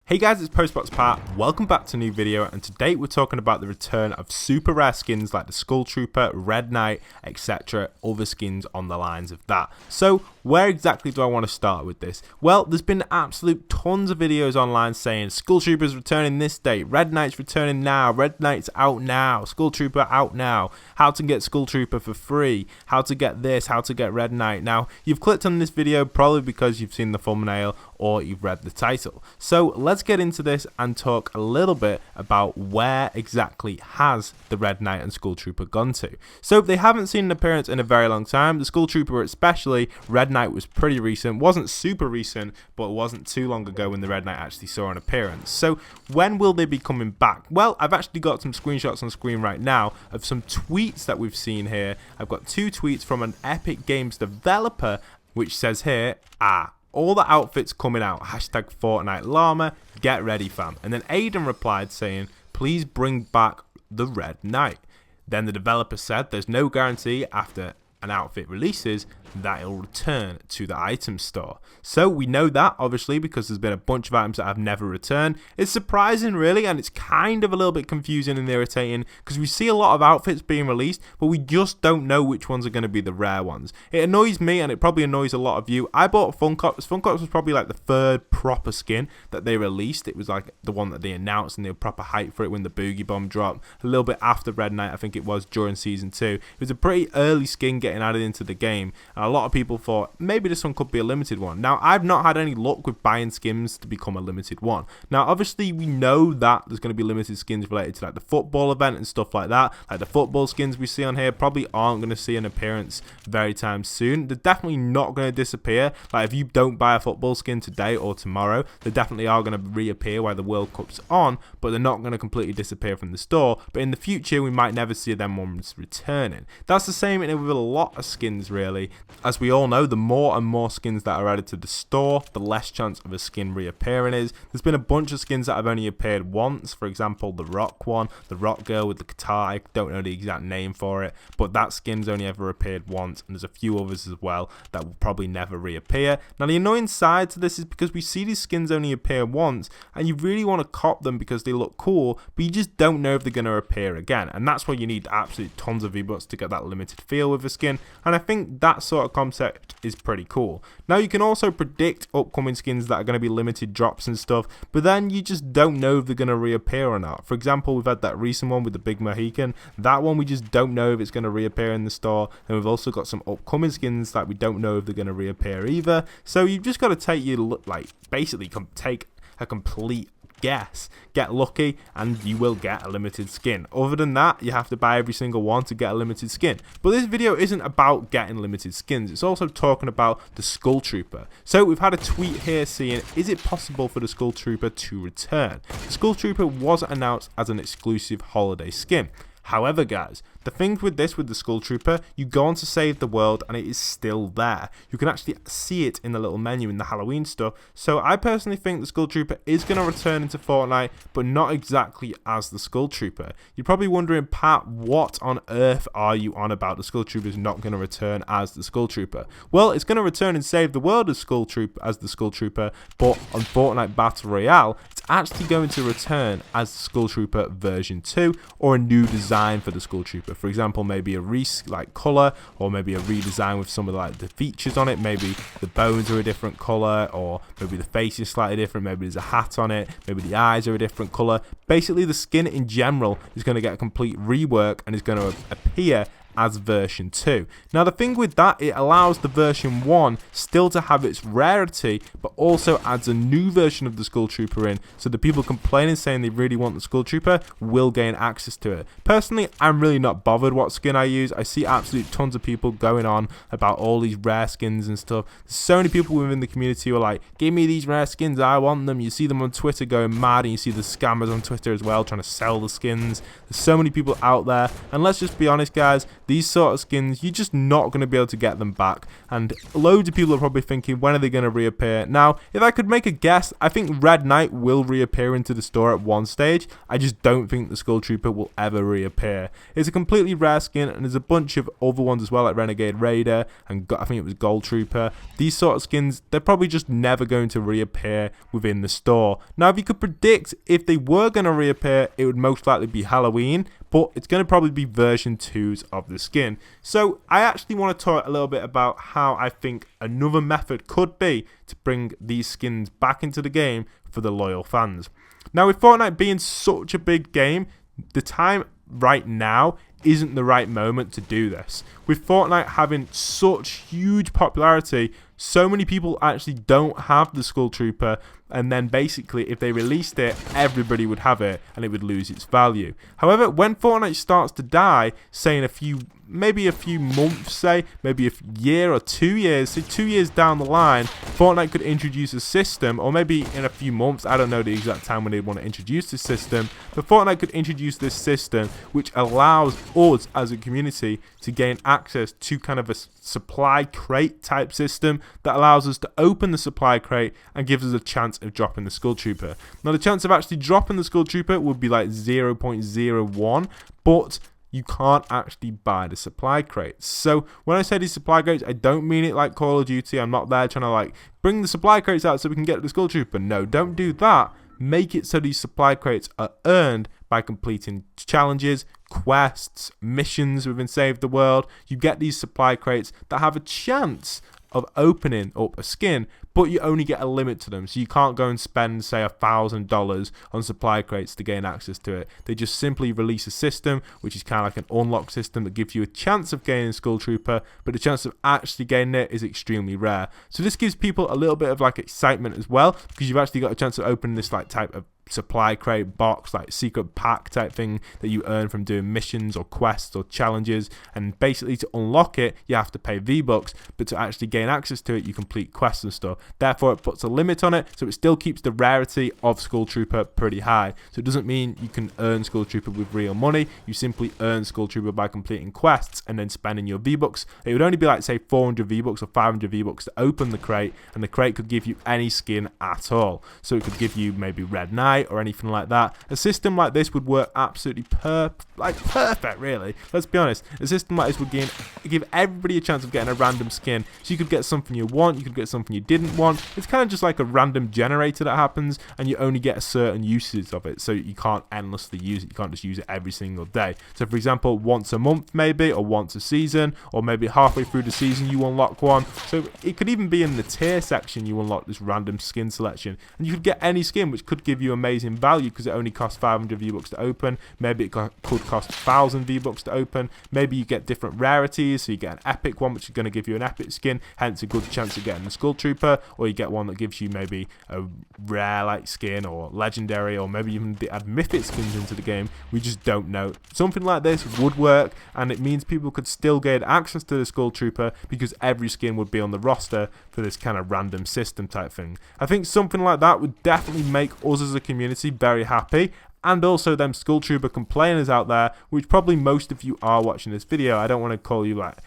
Hey guys, it's Postbox Pat, welcome back to a new video, and today we're talking about the return of super rare skins like the Skull Trooper, Red Knight, etc, other skins on the lines of that. So where exactly do I want to start with this? Well, there's been absolute tons of videos online saying Skull Trooper's returning this date, Red Knight's returning now, Red Knight's out now, Skull Trooper out now, how to get Skull Trooper for free, how to get this, how to get Red Knight. Now, you've clicked on this video probably because you've seen the thumbnail or you've read the title. So let's get into this and talk a little bit about where exactly has the Red Knight and Skull Trooper gone to. So they haven't seen an appearance in a very long time. The Skull Trooper especially, Red Knight was pretty recent, wasn't super recent, but it wasn't too long ago when the Red Knight actually saw an appearance. So when will they be coming back? Well, I've actually got some screenshots on screen right now of some tweets that we've seen here. I've got two tweets from an Epic Games developer which says here, all the outfits coming out, hashtag Fortnite llama, get ready fam. And then Aiden replied saying, please bring back the Red Knight. Then the developer said there's no guarantee after an outfit releases that it'll return to the item store. So we know that obviously because there's been a bunch of items that have never returned. It's surprising really, and it's kind of a little bit confusing and irritating because we see a lot of outfits being released, but we just don't know which ones are going to be the rare ones. It annoys me and it probably annoys a lot of you. I bought Funkops. Funkops was probably like the third proper skin that they released. It was like the one that they announced and they were proper hype for it when the Boogie Bomb dropped. A little bit after Red Knight, I think it was during Season 2. It was a pretty early skin getting added into the game. And a lot of people thought maybe this one could be a limited one. Now, I've not had any luck with buying skins to become a limited one. Now, obviously, we know that there's going to be limited skins related to like the football event and stuff like that. Like the football skins we see on here probably aren't going to see an appearance very time soon. They're definitely not going to disappear. Like if you don't buy a football skin today or tomorrow, they definitely are going to reappear while the World Cup's on, but they're not going to completely disappear from the store. But in the future, we might never see them ones returning. That's the same with a lot of skins really. As we all know, the more and more skins that are added to the store, the less chance of a skin reappearing is. There's been a bunch of skins that have only appeared once. For example, the Rock one, the Rock girl with the guitar. I don't know the exact name for it, but that skin's only ever appeared once, and there's a few others as well that will probably never reappear. Now, the annoying side to this is because we see these skins only appear once, and you really want to cop them because they look cool, but you just don't know if they're going to appear again, and that's why you need absolutely tons of V-Bucks to get that limited feel with a skin, and I think that sort of concept is pretty cool. Now, you can also predict upcoming skins that are going to be limited drops and stuff, but then you just don't know if they're going to reappear or not. For example, we've had that recent one with the Big Mohican. That one we just don't know if it's going to reappear in the store, and we've also got some upcoming skins that we don't know if they're going to reappear either. So you've just got to take your basically take a complete guess, get lucky, and you will get a limited skin. Other than that, you have to buy every single one to get a limited skin. But this video isn't about getting limited skins, it's also talking about the Skull Trooper. So we've had a tweet here saying, is it possible for the Skull Trooper to return? The Skull Trooper was announced as an exclusive holiday skin. However, guys, the thing with the Skull Trooper, you go on to save the world and it is still there. You can actually see it in the little menu in the Halloween stuff. So I personally think the Skull Trooper is going to return into Fortnite, but not exactly as the Skull Trooper. You're probably wondering, Pat, what on earth are you on about? The Skull Trooper is not going to return as the Skull Trooper. Well, it's going to return and save the world as the Skull Trooper, but on Fortnite Battle Royale, it's actually going to return as the Skull Trooper version 2 or a new design for the Skull Trooper. For example, maybe a color, or maybe a redesign with some of the features on it. Maybe the bones are a different color, or maybe the face is slightly different. Maybe there's a hat on it. Maybe the eyes are a different color. Basically, the skin in general is going to get a complete rework and is going to appear as version 2. Now, the thing with that, it allows the version 1 still to have its rarity, but also adds a new version of the Skull Trooper in, so the people complaining saying they really want the Skull Trooper will gain access to it. Personally, I'm really not bothered what skin I use. I see absolute tons of people going on about all these rare skins and stuff. There's so many people within the community who are like, give me these rare skins, I want them. You see them on Twitter going mad, and you see the scammers on Twitter as well trying to sell the skins. There's so many people out there, and let's just be honest, guys, these sort of skins, you're just not going to be able to get them back. And loads of people are probably thinking, when are they going to reappear? Now, if I could make a guess, I think Red Knight will reappear into the store at one stage. I just don't think the Skull Trooper will ever reappear. It's a completely rare skin, and there's a bunch of other ones as well, like Renegade Raider, and I think it was Gold Trooper. These sort of skins, they're probably just never going to reappear within the store. Now, if you could predict if they were going to reappear, it would most likely be Halloween, but it's going to probably be version 2s of the skin. So I actually want to talk a little bit about how I think another method could be to bring these skins back into the game for the loyal fans. Now, with Fortnite being such a big game, the time right now isn't the right moment to do this. With Fortnite having such huge popularity, so many people actually don't have the Skull Trooper, and then basically if they released it, everybody would have it and it would lose its value. However, when Fortnite starts to die, say in maybe a few months, say maybe a year or 2 years, say 2 years down the line, Fortnite could introduce a system, or maybe in a few months, I don't know the exact time when they want to introduce this system, but Fortnite could introduce this system which allows us as a community to gain access to kind of a supply crate type system that allows us to open the supply crate and gives us a chance of dropping the Skull Trooper. Now, the chance of actually dropping the Skull Trooper would be like 0.01, but you can't actually buy the supply crates. So when I say these supply crates, I don't mean it like Call of Duty. I'm not there trying to like bring the supply crates out so we can get the Skull Trooper. No, don't do that. Make it so these supply crates are earned by completing challenges, quests, missions within Save the World. You get these supply crates that have a chance of opening up a skin, but you only get a limit to them, so you can't go and spend, say, $1,000 on supply crates to gain access to it. They just simply release a system which is kind of like an unlock system that gives you a chance of gaining Skull Trooper, but the chance of actually gaining it is extremely rare. So this gives people a little bit of like excitement as well, because you've actually got a chance of opening this like type of supply crate box, like secret pack type thing that you earn from doing missions or quests or challenges, and basically to unlock it you have to pay V-Bucks, but to actually gain access to it you complete quests and stuff. Therefore it puts a limit on it, so it still keeps the rarity of Skull Trooper pretty high. So it doesn't mean you can earn Skull Trooper with real money, you simply earn Skull Trooper by completing quests and then spending your V-Bucks. It would only be like say 400 V-Bucks or 500 V-Bucks to open the crate, and the crate could give you any skin at all. So it could give you maybe Red Knight or anything like that. A system like this would work absolutely perfect, really. Let's be honest. A system like this would give everybody a chance of getting a random skin. So you could get something you want, you could get something you didn't want. It's kind of just like a random generator that happens, and you only get a certain uses of it, so you can't endlessly use it. You can't just use it every single day. So for example, once a month maybe, or once a season, or maybe halfway through the season you unlock one. So it could even be in the tier section you unlock this random skin selection, and you could get any skin, which could give you amazing value because it only costs 500 V-Bucks to open. Maybe it could cost 1,000 V-Bucks to open. Maybe you get different rarities, so you get an epic one which is going to give you an epic skin, hence a good chance of getting the Skull Trooper, or you get one that gives you maybe a rare like skin or legendary, or maybe even they add mythic skins into the game. We just don't know. Something like this would work, and it means people could still gain access to the Skull Trooper because every skin would be on the roster for this kind of random system type thing. I think something like that would definitely make us as a community very happy, and also them Skull Trooper complainers out there, which probably most of you are watching this video. I don't want to call you like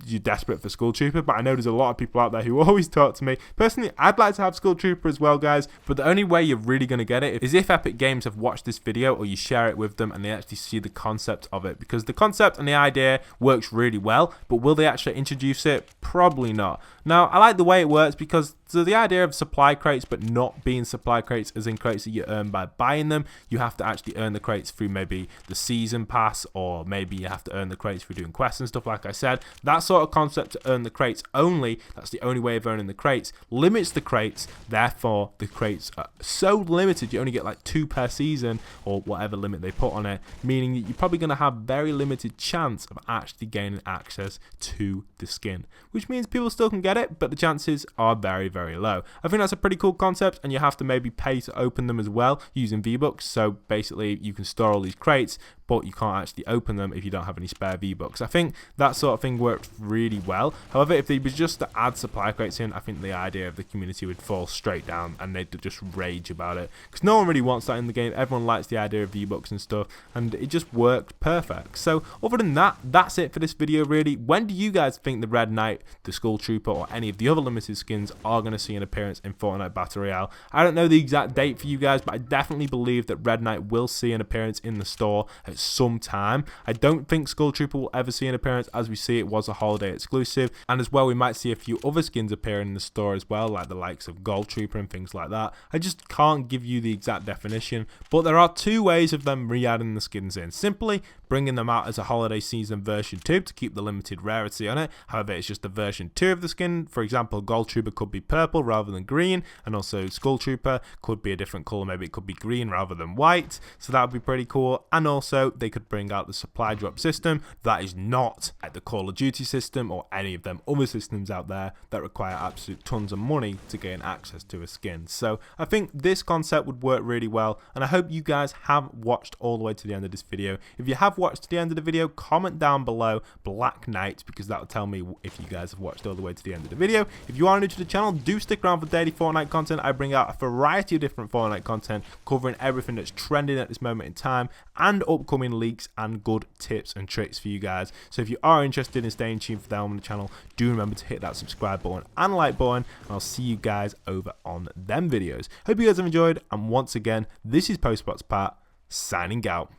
you're desperate for Skull Trooper, but I know there's a lot of people out there who always talk to me. Personally, I'd like to have Skull Trooper as well, guys, but the only way you're really going to get it is if Epic Games have watched this video, or you share it with them and they actually see the concept of it, because the concept and the idea works really well, but will they actually introduce it? Probably not. Now, I like the way it works because so the idea of supply crates, but not being supply crates as in crates that you earn by buying them, you have to actually earn the crates through maybe the season pass, or maybe you have to earn the crates through doing quests and stuff like I said. That sort of concept to earn the crates only, that's the only way of earning the crates, limits the crates. Therefore the crates are so limited, you only get like 2 per season or whatever limit they put on it, meaning that you're probably going to have very limited chance of actually gaining access to the skin, which means people still can get it, but the chances are very, very low. I think that's a pretty cool concept, and you have to maybe pay to open them as well using V-Bucks. So basically you can store all these crates, but you can't actually open them if you don't have any spare V-Bucks. I think that sort of thing worked really well. However, if they was just to add supply crates in, I think the idea of the community would fall straight down and they'd just rage about it, because no one really wants that in the game. Everyone likes the idea of V-Bucks and stuff, and it just worked perfect. So other than that, that's it for this video really. When do you guys think the Red Knight, the Skull Trooper, or any of the other limited skins are going to see an appearance in Fortnite Battle Royale? I don't know the exact date for you guys, but I definitely believe that Red Knight will see an appearance in the store at some time. I don't think Skull Trooper will ever see an appearance, as we see it was a holiday exclusive, and as well we might see a few other skins appearing in the store as well, like the likes of Gold Trooper and things like that. I just can't give you the exact definition, but there are two ways of them re-adding the skins in. Simply bringing them out as a holiday season version 2 to keep the limited rarity on it. However, it's just a version 2 of the skin. For example, Gold Trooper could be purple rather than green, and also Skull Trooper could be a different color. Maybe it could be green rather than white, so that would be pretty cool. And also they could bring out the supply drop system that is not like the Call of Duty system or any of them other systems out there that require absolute tons of money to gain access to a skin. So I think this concept would work really well, and I hope you guys have watched all the way to the end of this video. If you have watched to the end of the video, comment down below Black Knight, because that will tell me if you guys have watched all the way to the end of the video. If you are new to the channel, do stick around for daily Fortnite content. I bring out a variety of different Fortnite content covering everything that's trending at this moment in time, and upcoming leaks and good tips and tricks for you guys. So if you are interested in staying tuned for them on the channel, do remember to hit that subscribe button and like button, and I'll see you guys over on them videos. Hope you guys have enjoyed, and once again, this is Postbox Pat signing out.